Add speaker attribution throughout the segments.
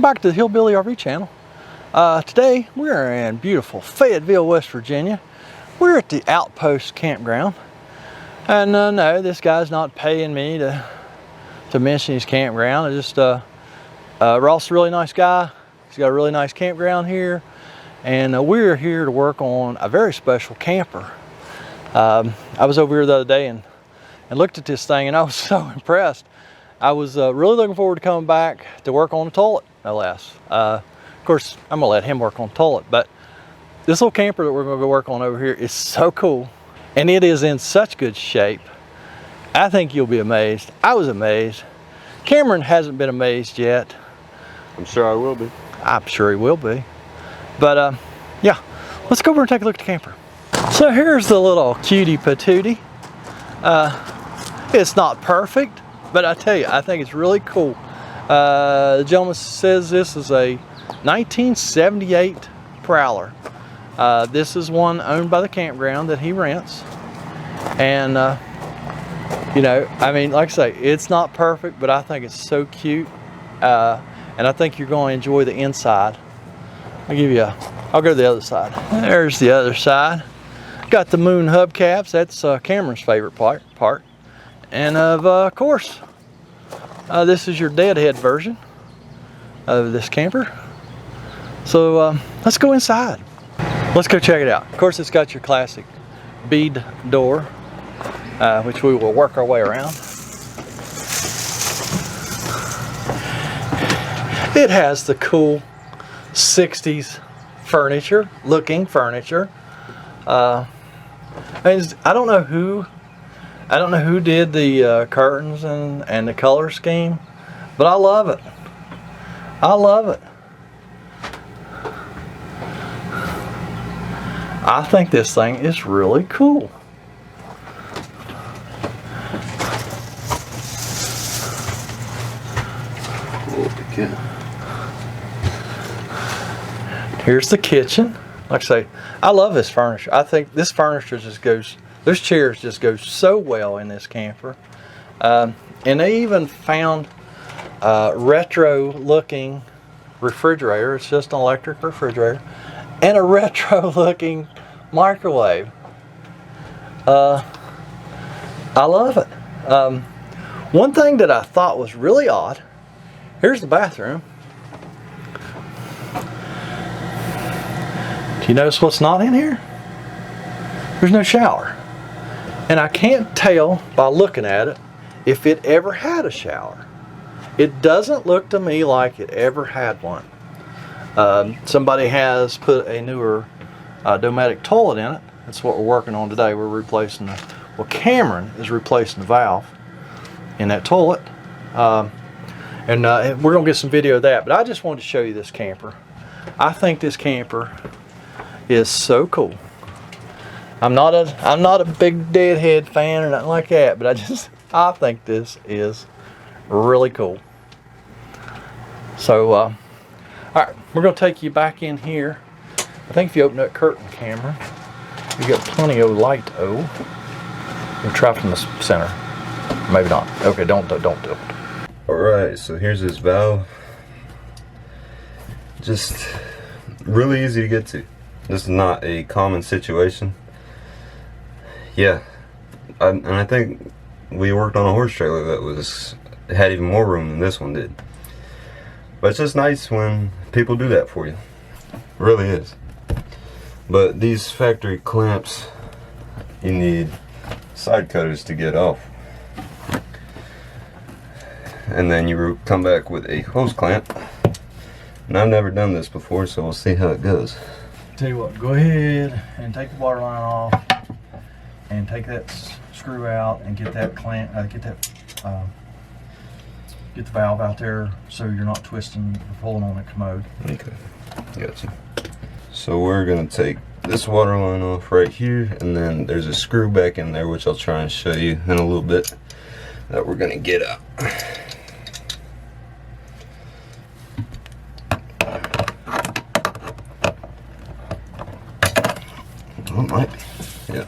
Speaker 1: Welcome back to the Hillbilly RV channel. Today we're in beautiful Fayettville, West Virginia. We're at the Outpost campground. And no, this guy's not paying me to mention his campground. It's just Ross is a really nice guy. He's got a really nice campground here. And we're here to work on a very special camper. I was over here the other day and looked at this thing and I was so impressed. I was really looking forward to coming back to work on the toilet, no less. Of course, I'm gonna let him work on the toilet, but this little camper that we're gonna go work on over here is so cool. And it is in such good shape. I think you'll be amazed. I was amazed. Cameron hasn't been amazed yet.
Speaker 2: I'm sure I will be.
Speaker 1: I'm sure he will be. But yeah, let's go over and take a look at the camper. So here's the little cutie patootie. It's not perfect, but I tell you, I think it's really cool. The gentleman says this is a 1978 Prowler. This is one owned by the campground that he rents. And, you know, I mean, like I say, it's not perfect, but I think it's so cute. And I think you're going to enjoy the inside. I'll go to the other side. There's the other side. Got the moon hubcaps. That's Cameron's favorite part. And of course, this is your deadhead version of this camper. So let's go inside. Let's go check it out. Of course, it's got your classic bead door, which we will work our way around. It has the cool 60s furniture, looking furniture. I don't know who did the curtains and the color scheme, but I love it. I love it. I think this thing is really cool. Here's the kitchen. Like I say, I love this furniture. I think this furniture just goes, those chairs just go so well in this camper. And they even found a retro looking refrigerator. It's just an electric refrigerator. And a retro looking microwave. I love it. One thing that I thought was really odd, here's the bathroom. Do you notice what's not in here? There's no shower. And I can't tell by looking at it if it ever had a shower. It doesn't look to me like it ever had one. Somebody has put a newer Dometic toilet in it. That's what we're working on today. We're replacing Cameron is replacing the valve in that toilet. And we're gonna get some video of that, but I just wanted to show you this camper. I think this camper is so cool. I'm not a big deadhead fan or nothing like that, but I think this is really cool. So all right, we're gonna take you back in here. I think if you open that curtain, Cameron, you got plenty of light. We'll try from the center. Maybe not. Okay, don't do it.
Speaker 2: All right, so here's this valve. Just really easy to get to. This is not a common situation. Yeah, and I think we worked on a horse trailer that had even more room than this one did. But it's just nice when people do that for you. It really is. But these factory clamps, you need side cutters to get off. And then you come back with a hose clamp. And I've never done this before, so we'll see how it goes.
Speaker 1: Tell you what, go ahead and take the water line off and take that screw out and get that clamp, get the valve out there so you're not twisting or pulling on the commode.
Speaker 2: Okay, gotcha. So we're gonna take this water line off right here, and then there's a screw back in there, which I'll try and show you in a little bit, that we're gonna get out. Well, it might be. Yeah.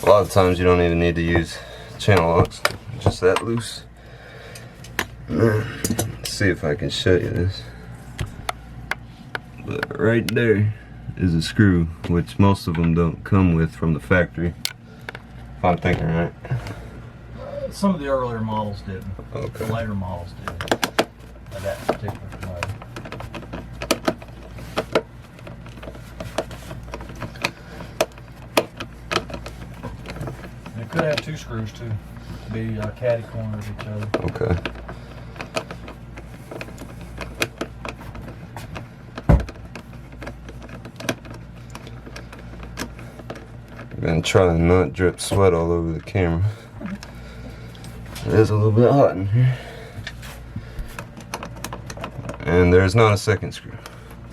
Speaker 2: A lot of times you don't even need to use channel locks, just that loose. Let's see if I can show you this. But right there is a screw, which most of them don't come with from the factory. If I'm thinking right.
Speaker 1: Some of the earlier models didn't.
Speaker 2: Okay.
Speaker 1: The later models did. That particular model. And it could have 2 screws too, to be caddy corner of each other.
Speaker 2: Okay. I'm gonna try to not drip sweat all over the camera. It is a little bit hot in here. And there's not a second screw.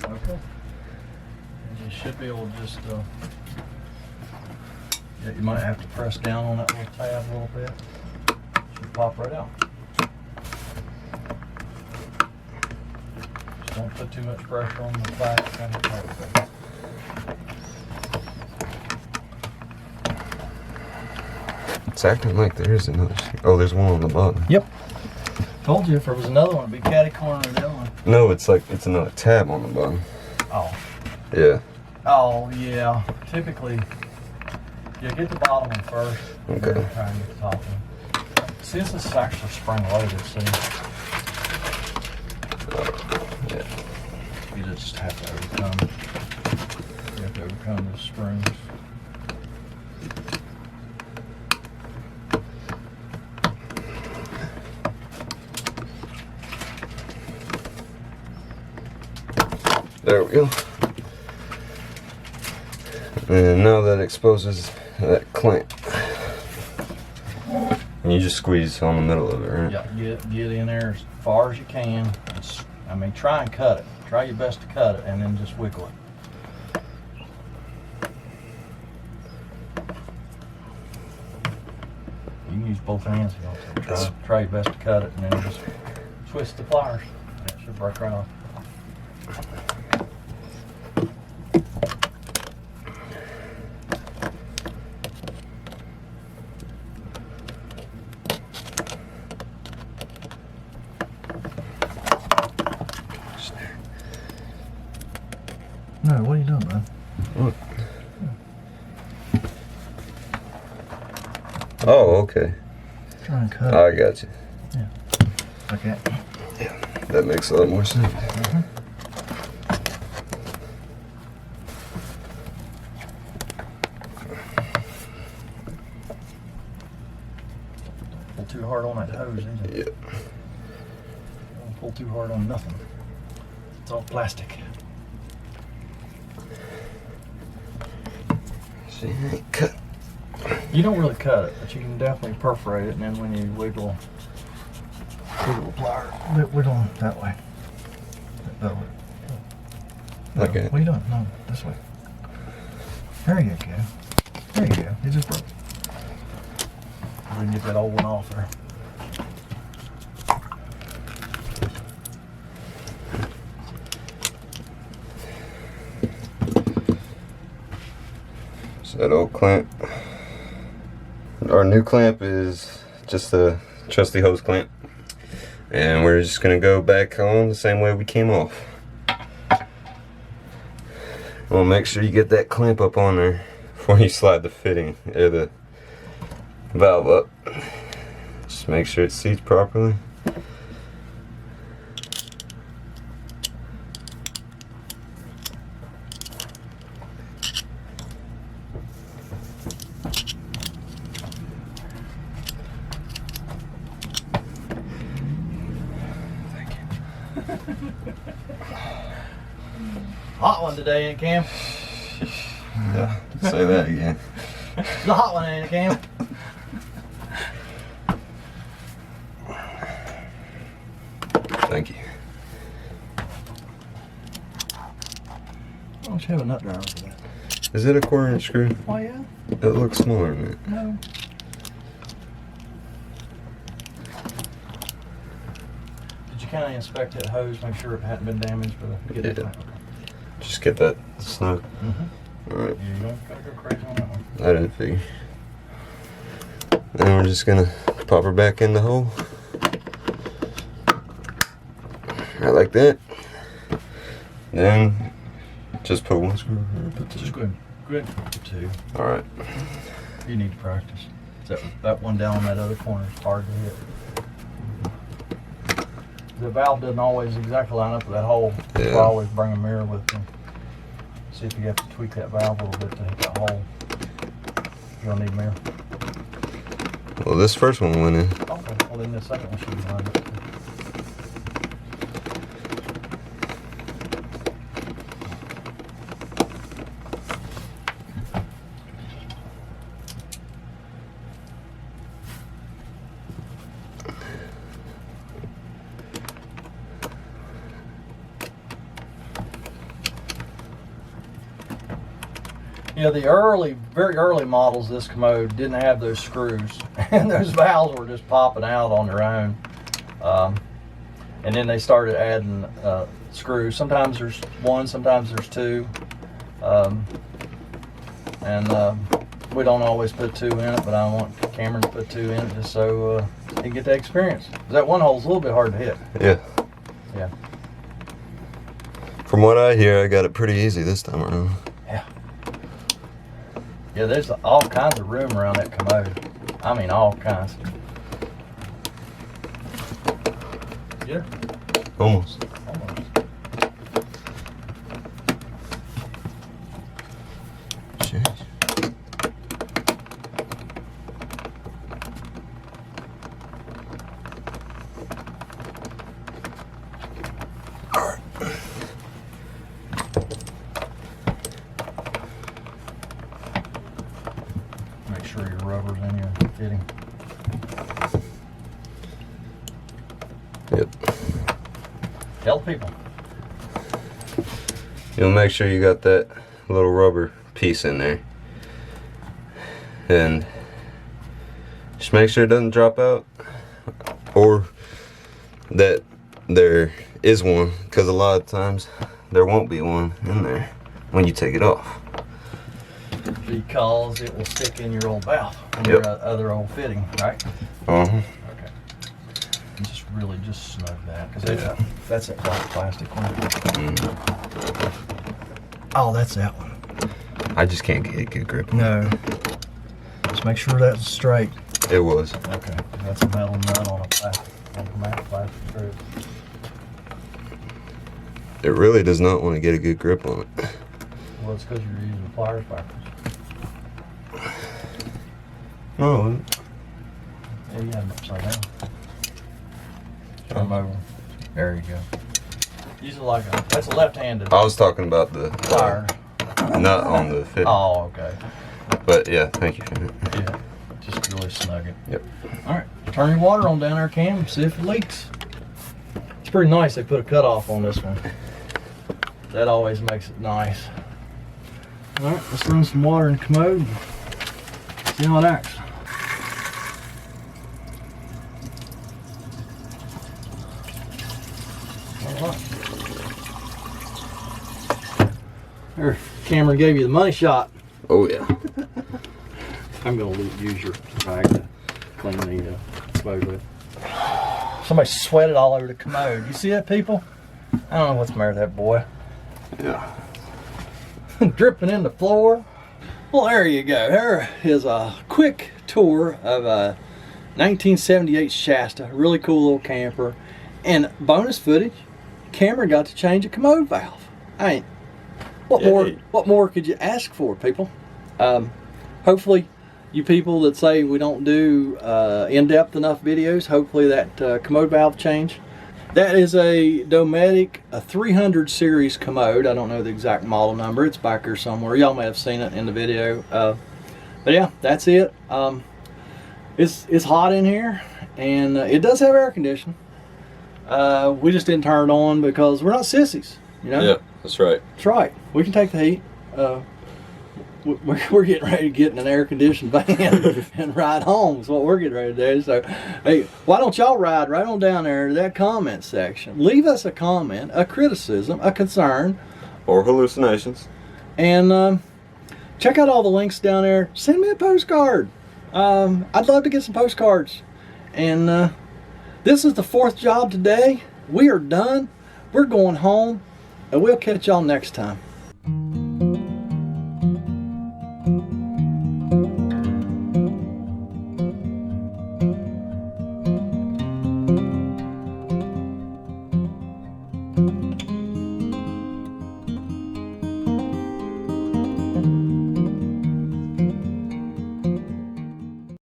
Speaker 1: Okay. And you should be able to just, yeah, you might have to press down on that little tab a little bit. Should pop right out. Just don't put too much pressure on the plastic and the plastic.
Speaker 2: It's acting like there is another screw. Oh, there's one on the bottom.
Speaker 1: Yep. Told you if there was another one, it'd be caddy corner of the other one.
Speaker 2: No, it's like it's another tab on the bottom.
Speaker 1: Oh.
Speaker 2: Yeah.
Speaker 1: Oh, yeah. Typically, you get the bottom one first.
Speaker 2: Okay.
Speaker 1: And then try and get the top one. See, this is actually spring loaded, see?
Speaker 2: Yeah.
Speaker 1: You just have to overcome. You have to overcome the springs.
Speaker 2: There we go. And now that exposes that clamp. And you just squeeze on the middle of it, right?
Speaker 1: Yeah, get in there as far as you can. I mean, try and cut it. Try your best to cut it, and then just wiggle it. You can use both hands if you want to. Try your best to cut it, and then just twist the pliers. That should break right off. No, what are you doing, man?
Speaker 2: What? Oh, okay.
Speaker 1: Try and cut it.
Speaker 2: I got you.
Speaker 1: Yeah. Okay.
Speaker 2: Yeah, that makes a lot more sense.
Speaker 1: Pull too hard on that hose, either.
Speaker 2: Yeah.
Speaker 1: Don't pull too hard on nothing. It's all plastic.
Speaker 2: See, I ain't cut.
Speaker 1: You don't really cut it, but you can definitely perforate it, and then when you wiggle the plier, wiggle them that way. That way. No,
Speaker 2: Okay.
Speaker 1: what are you doing? No, this way. There you go. There you go. You just broke. We can get that old one off there.
Speaker 2: So that old clamp. Our new clamp is just a trusty hose clamp. And we're just gonna go back on the same way we came off. Well, make sure you get that clamp up on there before you slide the fitting or the valve up. Just make sure it seats properly.
Speaker 1: Hot one today, ain't it, Cam?
Speaker 2: Yeah, say that again.
Speaker 1: It's a hot one, ain't it, Cam?
Speaker 2: Thank you.
Speaker 1: Why don't you have a nut driver for that?
Speaker 2: Is it a 1/4 inch screw?
Speaker 1: Oh, yeah?
Speaker 2: It looks smaller than that.
Speaker 1: No. Did you kind of inspect that hose, make sure it hadn't been damaged? But
Speaker 2: Yeah. Just get that snug. Alright.
Speaker 1: Yeah, you don't gotta go crazy on that one.
Speaker 2: I didn't figure. Then we're just gonna pop her back in the hole. Right like that. Then Just put one screw or put two?
Speaker 1: Just go ahead and put two.
Speaker 2: All right.
Speaker 1: You need to practice. That one down on that other corner is hard to hit. The valve doesn't always exactly line up with that hole.
Speaker 2: Yeah.
Speaker 1: So I always bring a mirror with me. See if you have to tweak that valve a little bit to hit that hole. You don't need a mirror.
Speaker 2: Well, this first one went in.
Speaker 1: Okay, well then the second one should be lined up too. Yeah, the very early models of this commode didn't have those screws, and those valves were just popping out on their own. And then they started adding screws. Sometimes there's one, sometimes there's two. We don't always put two in it, but I want Cameron to put two in it just so he can get that experience. 'Cause that one hole's a little bit hard to hit.
Speaker 2: Yeah.
Speaker 1: Yeah.
Speaker 2: From what I hear, I got it pretty easy this time around.
Speaker 1: Yeah. Yeah, there's all kinds of room around that commode. I mean, all kinds. Yeah.
Speaker 2: Almost.
Speaker 1: Almost.
Speaker 2: Jeez.
Speaker 1: Make sure your rubber's in your fitting.
Speaker 2: Yep.
Speaker 1: Tell people.
Speaker 2: You'll make sure you got that little rubber piece in there. And just make sure it doesn't drop out. Or that there is one, because a lot of times there won't be one in there when you take it off.
Speaker 1: Because it will stick in your old valve and
Speaker 2: Yep.
Speaker 1: your other old fitting, right?
Speaker 2: Uh-huh.
Speaker 1: Okay. And just really just snug that, because that's that black plastic one. Oh, that's that one.
Speaker 2: I just can't get a good grip on
Speaker 1: No. Just make sure that's straight.
Speaker 2: it. It was.
Speaker 1: Okay. That's a metal nut on a matte plastic strip.
Speaker 2: It really does not want to get a good grip on it.
Speaker 1: Well, it's because you're using the pliers backwards.
Speaker 2: No.
Speaker 1: Yeah, you had them upside down. Turn them over. There you go. Use it like that's a left-handed
Speaker 2: I was talking about the
Speaker 1: plier.
Speaker 2: nut on the fit.
Speaker 1: Oh, okay.
Speaker 2: But yeah, thank you for that.
Speaker 1: Yeah, just really snug it.
Speaker 2: Yep.
Speaker 1: All right, turn your water on down there, Cam, see if it leaks. It's pretty nice they put a cutoff on this one. That always makes it nice. All right, let's run some water in the commode and see how it acts. All right. There, Cameron gave you the money shot.
Speaker 2: Oh yeah.
Speaker 1: I'm gonna use your rag to clean the commode with. Somebody sweated all over the commode. You see that, people? I don't know what's the matter with that boy.
Speaker 2: Yeah.
Speaker 1: Dripping in the floor. Well, there you go. There is a quick tour of a 1978 Shasta. Really cool little camper. And bonus footage, Cameron got to change a commode valve. I mean, what more could you ask for, people? Hopefully, you people that say we don't do in-depth enough videos, hopefully that commode valve change. That is a Dometic, a 300 series commode. I don't know the exact model number. It's back here somewhere. Y'all may have seen it in the video. But yeah, that's it. It's hot in here, and it does have air conditioning. We just didn't turn it on because we're not sissies, you know?
Speaker 2: Yeah, that's right.
Speaker 1: That's right. We can take the heat. We're getting ready to get in an air-conditioned van and ride home is what we're getting ready to do. So, hey, why don't y'all ride right on down there to that comment section. Leave us a comment, a criticism, a concern.
Speaker 2: Or hallucinations.
Speaker 1: And check out all the links down there. Send me a postcard. I'd love to get some postcards. And this is the 4th job today. We are done. We're going home. And we'll catch y'all next time.